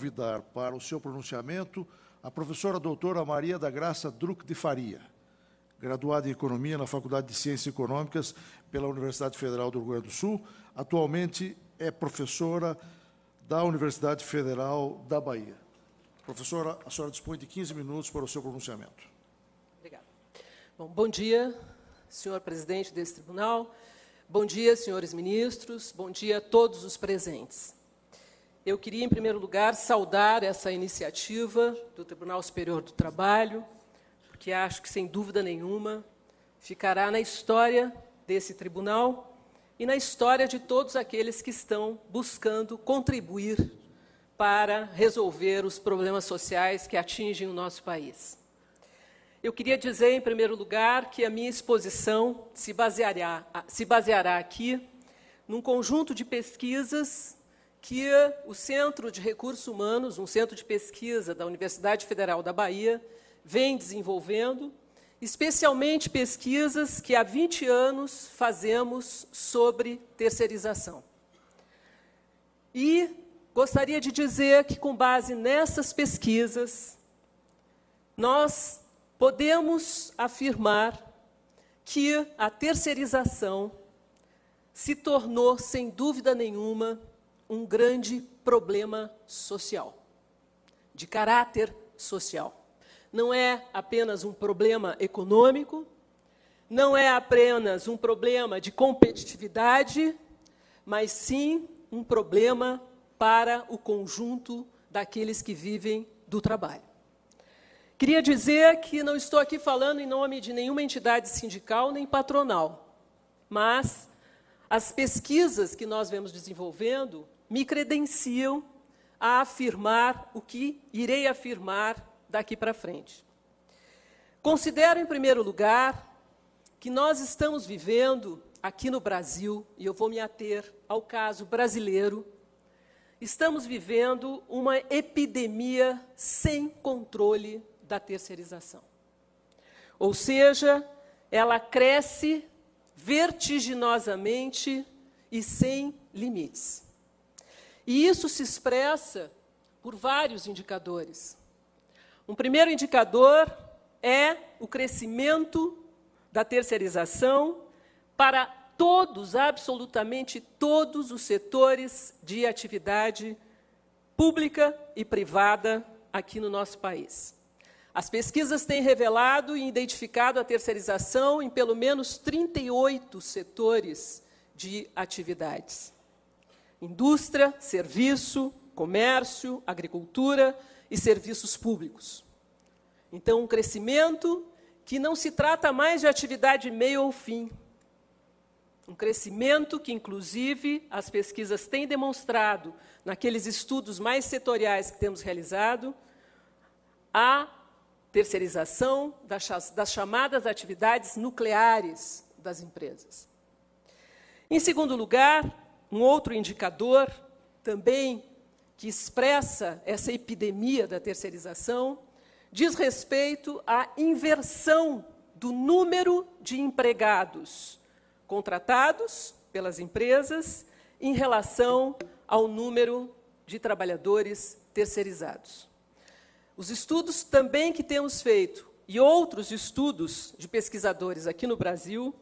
convidar para o seu pronunciamento a professora doutora Maria da Graça Druck de Faria, graduada em Economia na Faculdade de Ciências Econômicas pela Universidade Federal do Rio Grande do Sul. Atualmente é professora da Universidade Federal da Bahia. Professora, a senhora dispõe de 15 minutos para o seu pronunciamento. Obrigada. Bom dia, senhor presidente desse tribunal. Bom dia, senhores ministros. Bom dia a todos os presentes. Eu queria, em primeiro lugar, saudar essa iniciativa do Tribunal Superior do Trabalho, porque acho que, sem dúvida nenhuma, ficará na história desse tribunal e na história de todos aqueles que estão buscando contribuir para resolver os problemas sociais que atingem o nosso país. Eu queria dizer, em primeiro lugar, que a minha exposição se baseará aqui num conjunto de pesquisas que o Centro de Recursos Humanos, um centro de pesquisa da Universidade Federal da Bahia, vem desenvolvendo, especialmente pesquisas que há 20 anos fazemos sobre terceirização. E gostaria de dizer que, com base nessas pesquisas, nós podemos afirmar que a terceirização se tornou, sem dúvida nenhuma, um grande problema social, de caráter social. Não é apenas um problema econômico, não é apenas um problema de competitividade, mas sim um problema para o conjunto daqueles que vivem do trabalho. Queria dizer que não estou aqui falando em nome de nenhuma entidade sindical nem patronal, mas as pesquisas que nós vemos desenvolvendo me credenciam a afirmar o que irei afirmar daqui para frente. Considero, em primeiro lugar, que nós estamos vivendo aqui no Brasil, e eu vou me ater ao caso brasileiro, estamos vivendo uma epidemia sem controle da terceirização. Ou seja, ela cresce vertiginosamente e sem limites. E isso se expressa por vários indicadores. Um primeiro indicador é o crescimento da terceirização para todos, absolutamente todos os setores de atividade pública e privada aqui no nosso país. As pesquisas têm revelado e identificado a terceirização em pelo menos 38 setores de atividades. Indústria, serviço, comércio, agricultura e serviços públicos. Então, um crescimento que não se trata mais de atividade meio ou fim. Um crescimento que, inclusive, as pesquisas têm demonstrado, naqueles estudos mais setoriais que temos realizado, a terceirização das chamadas atividades nucleares das empresas. Em segundo lugar, um outro indicador também que expressa essa epidemia da terceirização diz respeito à inversão do número de empregados contratados pelas empresas em relação ao número de trabalhadores terceirizados. Os estudos também que temos feito e outros estudos de pesquisadores aqui no Brasil,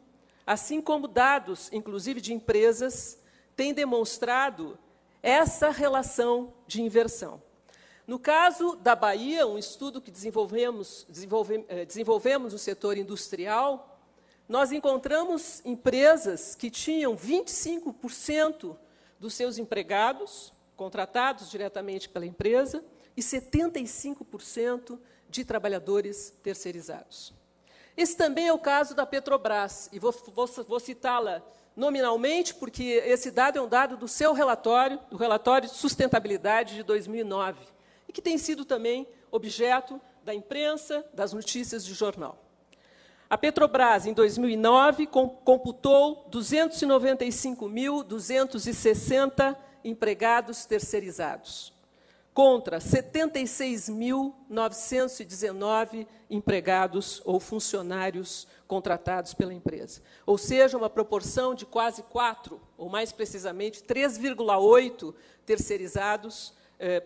assim como dados, inclusive, de empresas, têm demonstrado essa relação de inversão. No caso da Bahia, um estudo que desenvolvemos no setor industrial, nós encontramos empresas que tinham 25% dos seus empregados contratados diretamente pela empresa e 75% de trabalhadores terceirizados. Esse também é o caso da Petrobras, e vou citá-la nominalmente, porque esse dado é um dado do seu relatório, do relatório de sustentabilidade de 2009, e que tem sido também objeto da imprensa, das notícias de jornal. A Petrobras, em 2009, computou 295.260 empregados terceirizados, contra 76.919 empregados ou funcionários contratados pela empresa. Ou seja, uma proporção de quase 4, ou mais precisamente 3,8 terceirizados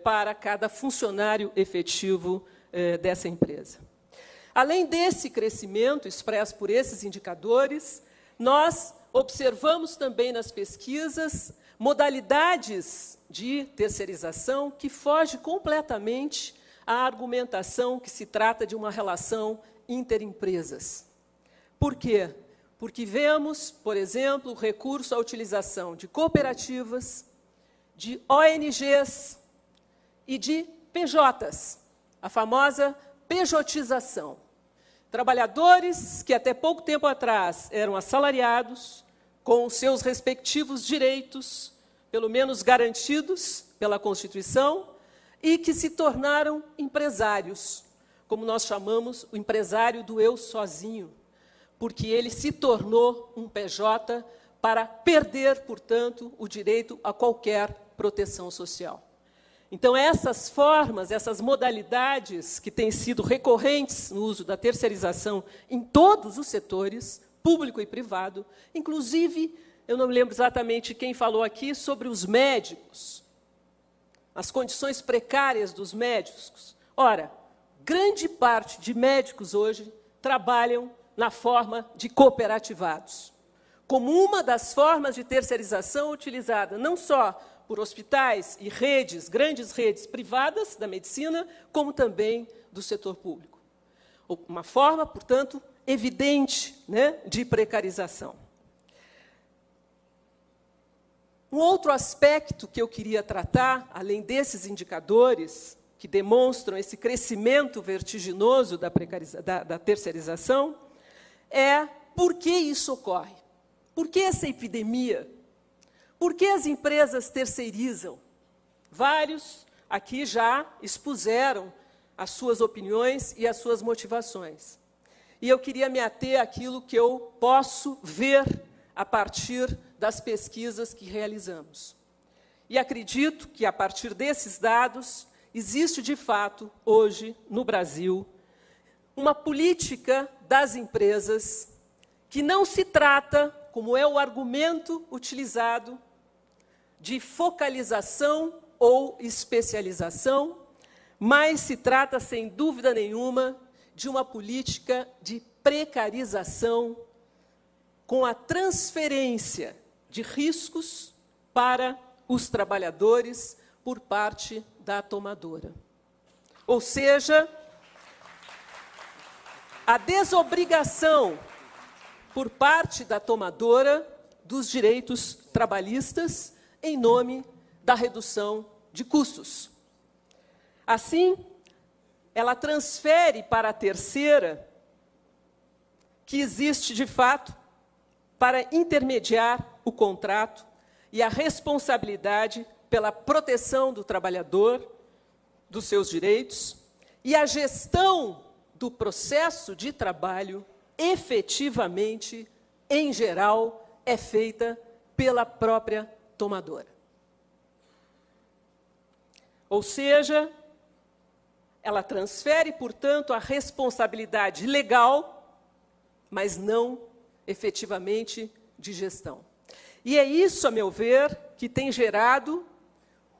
para cada funcionário efetivo dessa empresa. Além desse crescimento expresso por esses indicadores, nós observamos também nas pesquisas modalidades de terceirização que fogem completamente à argumentação que se trata de uma relação interempresas. Por quê? Porque vemos, por exemplo, o recurso à utilização de cooperativas, de ONGs e de PJs, a famosa pejotização. Trabalhadores que até pouco tempo atrás eram assalariados, com seus respectivos direitos, pelo menos garantidos pela Constituição, e que se tornaram empresários, como nós chamamos o empresário do eu sozinho, porque ele se tornou um PJ para perder, portanto, o direito a qualquer proteção social. Então, essas formas, essas modalidades que têm sido recorrentes no uso da terceirização em todos os setores, público e privado, inclusive, eu não me lembro exatamente quem falou aqui sobre os médicos, as condições precárias dos médicos. Ora, grande parte de médicos hoje trabalham na forma de cooperativados, como uma das formas de terceirização utilizada não só por hospitais e redes, grandes redes privadas da medicina, como também do setor público. Uma forma, portanto, evidente, né, de precarização. Um outro aspecto que eu queria tratar, além desses indicadores que demonstram esse crescimento vertiginoso da terceirização, é por que isso ocorre? Por que essa epidemia? Por que as empresas terceirizam? Vários aqui já expuseram as suas opiniões e as suas motivações. E eu queria me ater àquilo que eu posso ver a partir das pesquisas que realizamos. E acredito que, a partir desses dados, existe, de fato, hoje, no Brasil, uma política das empresas que não se trata, como é o argumento utilizado, de focalização ou especialização, mas se trata, sem dúvida nenhuma, de uma política de precarização com a transferência de riscos para os trabalhadores por parte da tomadora. Ou seja, a desobrigação por parte da tomadora dos direitos trabalhistas em nome da redução de custos. Assim, ela transfere para a terceira, que existe, de fato, para intermediar o contrato e a responsabilidade pela proteção do trabalhador, dos seus direitos, e a gestão do processo de trabalho, efetivamente, em geral, é feita pela própria tomadora. Ou seja, ela transfere, portanto, a responsabilidade legal, mas não efetivamente de gestão. E é isso, a meu ver, que tem gerado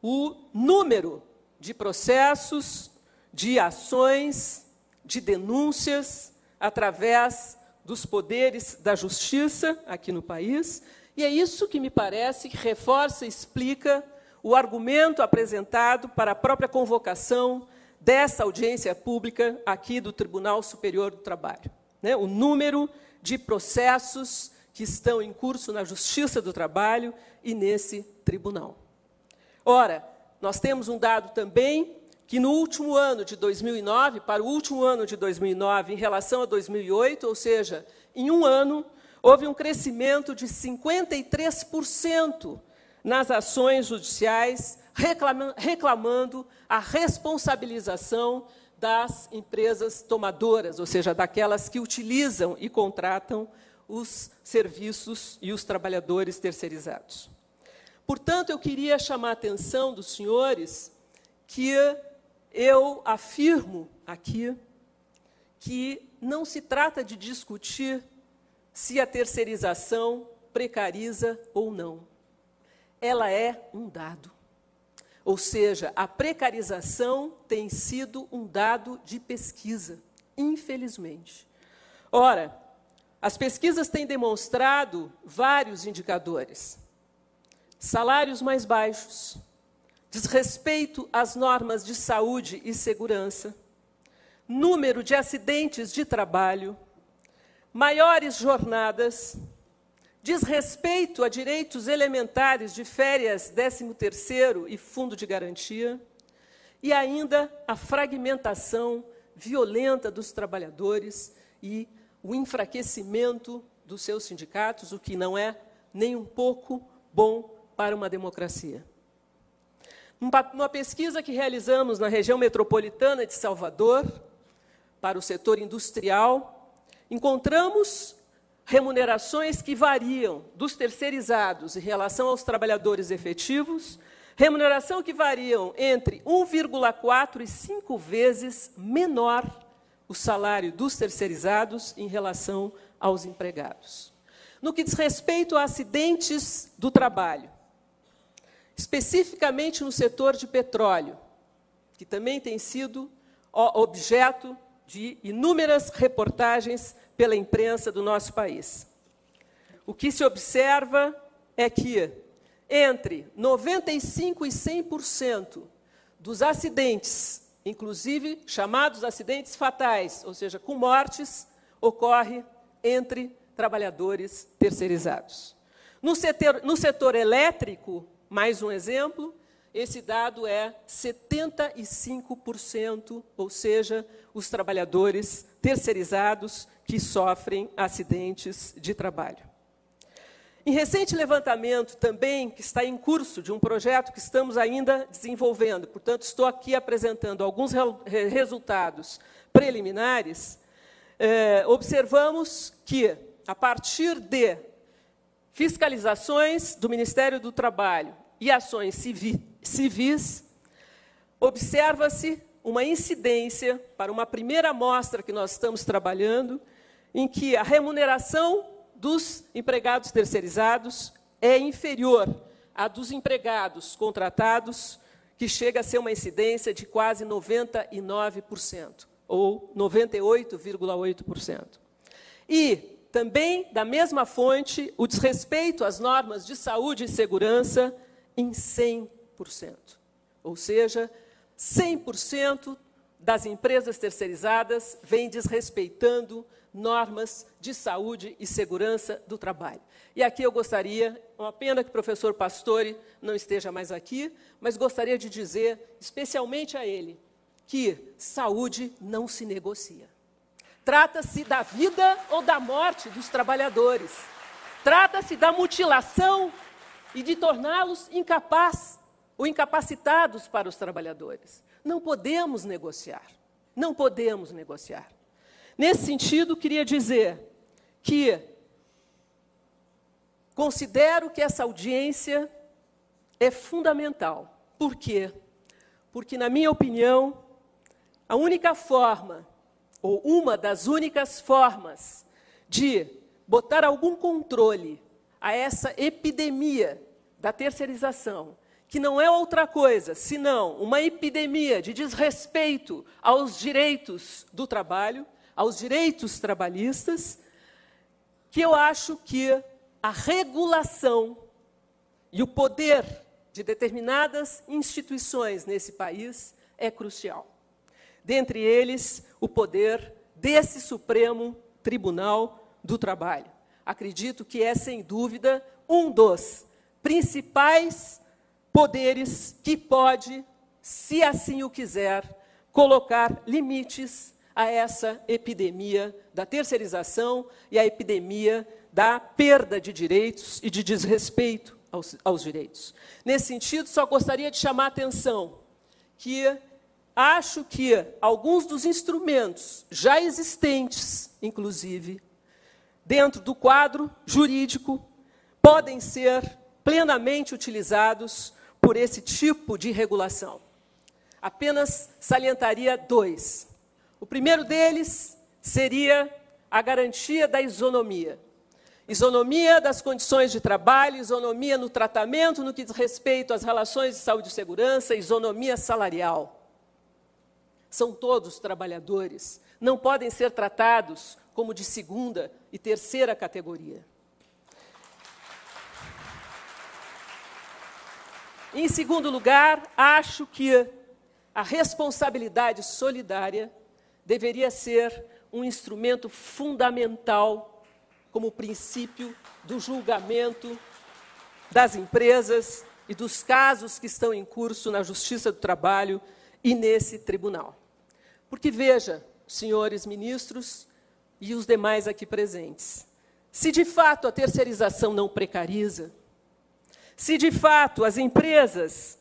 o número de processos, de ações, de denúncias, através dos poderes da justiça aqui no país, e é isso que me parece que reforça e explica o argumento apresentado para a própria convocação dessa audiência pública aqui do Tribunal Superior do Trabalho, né? O número de processos que estão em curso na Justiça do Trabalho e nesse tribunal. Ora, nós temos um dado também que no último ano de 2009, para o último ano de 2009, em relação a 2008, ou seja, em um ano, houve um crescimento de 53% nas ações judiciais, reclamando a responsabilização das empresas tomadoras, ou seja, daquelas que utilizam e contratam os serviços e os trabalhadores terceirizados. Portanto, eu queria chamar a atenção dos senhores que eu afirmo aqui que não se trata de discutir se a terceirização precariza ou não. Ela é um dado. Ou seja, a precarização tem sido um dado de pesquisa, infelizmente. Ora, as pesquisas têm demonstrado vários indicadores. Salários mais baixos, desrespeito às normas de saúde e segurança, número de acidentes de trabalho, maiores jornadas, desrespeito a direitos elementares de férias, 13º e fundo de garantia, e ainda a fragmentação violenta dos trabalhadores e o enfraquecimento dos seus sindicatos, o que não é nem um pouco bom para uma democracia. Numa pesquisa que realizamos na região metropolitana de Salvador, para o setor industrial, encontramos remunerações que variam dos terceirizados em relação aos trabalhadores efetivos, remuneração que variam entre 1,4 e 5 vezes menor o salário dos terceirizados em relação aos empregados. No que diz respeito a acidentes do trabalho, especificamente no setor de petróleo, que também tem sido objeto de inúmeras reportagens pela imprensa do nosso país. O que se observa é que entre 95% e 100% dos acidentes, inclusive chamados acidentes fatais, ou seja, com mortes, ocorre entre trabalhadores terceirizados. No setor elétrico, mais um exemplo, esse dado é 75%, ou seja, os trabalhadores terceirizados que sofrem acidentes de trabalho. Em recente levantamento também, que está em curso, de um projeto que estamos ainda desenvolvendo, portanto, estou aqui apresentando alguns resultados preliminares, observamos que, a partir de fiscalizações do Ministério do Trabalho e ações civis, observa-se uma incidência, para uma primeira amostra que nós estamos trabalhando, em que a remuneração dos empregados terceirizados é inferior à dos empregados contratados, que chega a ser uma incidência de quase 99%, ou 98,8%. E, também, da mesma fonte, o desrespeito às normas de saúde e segurança em 100%. Ou seja, 100% das empresas terceirizadas vêm desrespeitando normas de saúde e segurança do trabalho. E aqui eu gostaria, uma pena que o professor Pastore não esteja mais aqui, mas gostaria de dizer, especialmente a ele, que saúde não se negocia. Trata-se da vida ou da morte dos trabalhadores. Trata-se da mutilação e de torná-los incapazes ou incapacitados para os trabalhadores. Não podemos negociar. Não podemos negociar. Nesse sentido, queria dizer que considero que essa audiência é fundamental. Por quê? Porque, na minha opinião, a única forma, ou uma das únicas formas, de botar algum controle a essa epidemia da terceirização, que não é outra coisa, senão uma epidemia de desrespeito aos direitos do trabalho, aos direitos trabalhistas, que eu acho que a regulação e o poder de determinadas instituições nesse país é crucial. Dentre eles, o poder desse Supremo Tribunal do Trabalho. Acredito que é, sem dúvida, um dos principais poderes que pode, se assim o quiser, colocar limites a essa epidemia da terceirização e a epidemia da perda de direitos e de desrespeito aos direitos. Nesse sentido, só gostaria de chamar a atenção que acho que alguns dos instrumentos já existentes, inclusive, dentro do quadro jurídico, podem ser plenamente utilizados por esse tipo de regulação. Apenas salientaria dois. O primeiro deles seria a garantia da isonomia. Isonomia das condições de trabalho, isonomia no tratamento, no que diz respeito às relações de saúde e segurança, isonomia salarial. São todos trabalhadores, não podem ser tratados como de segunda e terceira categoria. Em segundo lugar, acho que a responsabilidade solidária deveria ser um instrumento fundamental como princípio do julgamento das empresas e dos casos que estão em curso na Justiça do Trabalho e nesse tribunal. Porque, veja, senhores ministros e os demais aqui presentes, se de fato a terceirização não precariza, se de fato as empresas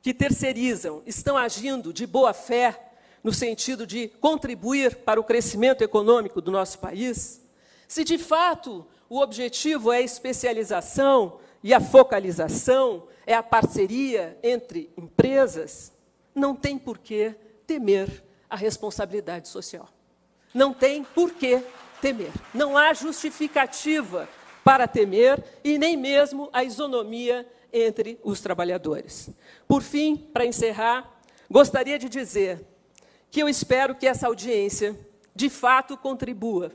que terceirizam estão agindo de boa fé, no sentido de contribuir para o crescimento econômico do nosso país, se de fato o objetivo é a especialização e a focalização, é a parceria entre empresas, não tem por que temer a responsabilidade social. Não tem por que temer. Não há justificativa para temer e nem mesmo a isonomia entre os trabalhadores. Por fim, para encerrar, gostaria de dizer que eu espero que essa audiência, de fato, contribua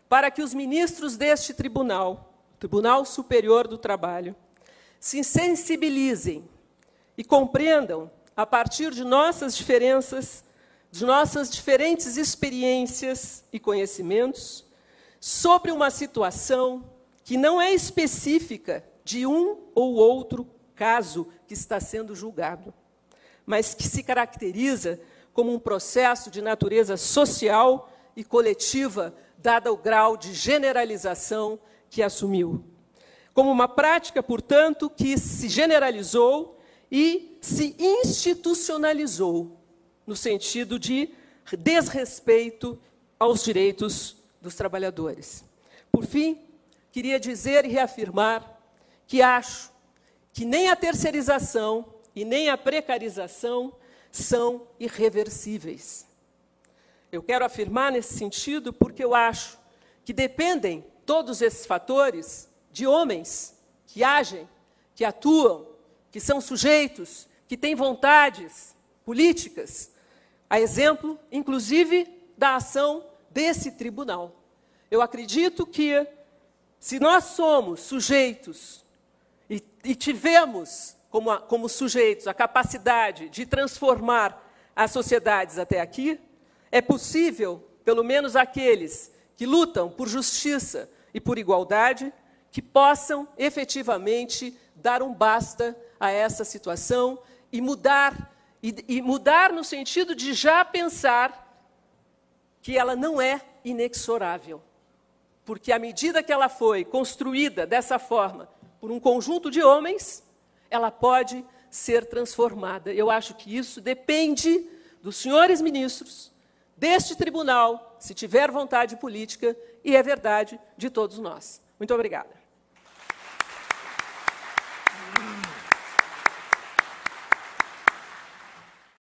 para que os ministros deste tribunal, Tribunal Superior do Trabalho, se sensibilizem e compreendam, a partir de nossas diferenças, de nossas diferentes experiências e conhecimentos, sobre uma situação que não é específica de um ou outro caso que está sendo julgado, mas que se caracteriza como um processo de natureza social e coletiva, dado o grau de generalização que assumiu. Como uma prática, portanto, que se generalizou e se institucionalizou, no sentido de desrespeito aos direitos dos trabalhadores. Por fim, queria dizer e reafirmar que acho que nem a terceirização e nem a precarização são irreversíveis. Eu quero afirmar nesse sentido porque eu acho que dependem todos esses fatores de homens que agem, que atuam, que são sujeitos, que têm vontades políticas, a exemplo, inclusive, da ação desse tribunal. Eu acredito que, se nós somos sujeitos e tivemos, como sujeitos, a capacidade de transformar as sociedades até aqui, é possível, pelo menos aqueles que lutam por justiça e por igualdade, que possam efetivamente dar um basta a essa situação e mudar no sentido de já pensar que ela não é inexorável. Porque, à medida que ela foi construída dessa forma por um conjunto de homens, ela pode ser transformada. Eu acho que isso depende dos senhores ministros, deste tribunal, se tiver vontade política, e é verdade de todos nós. Muito obrigada.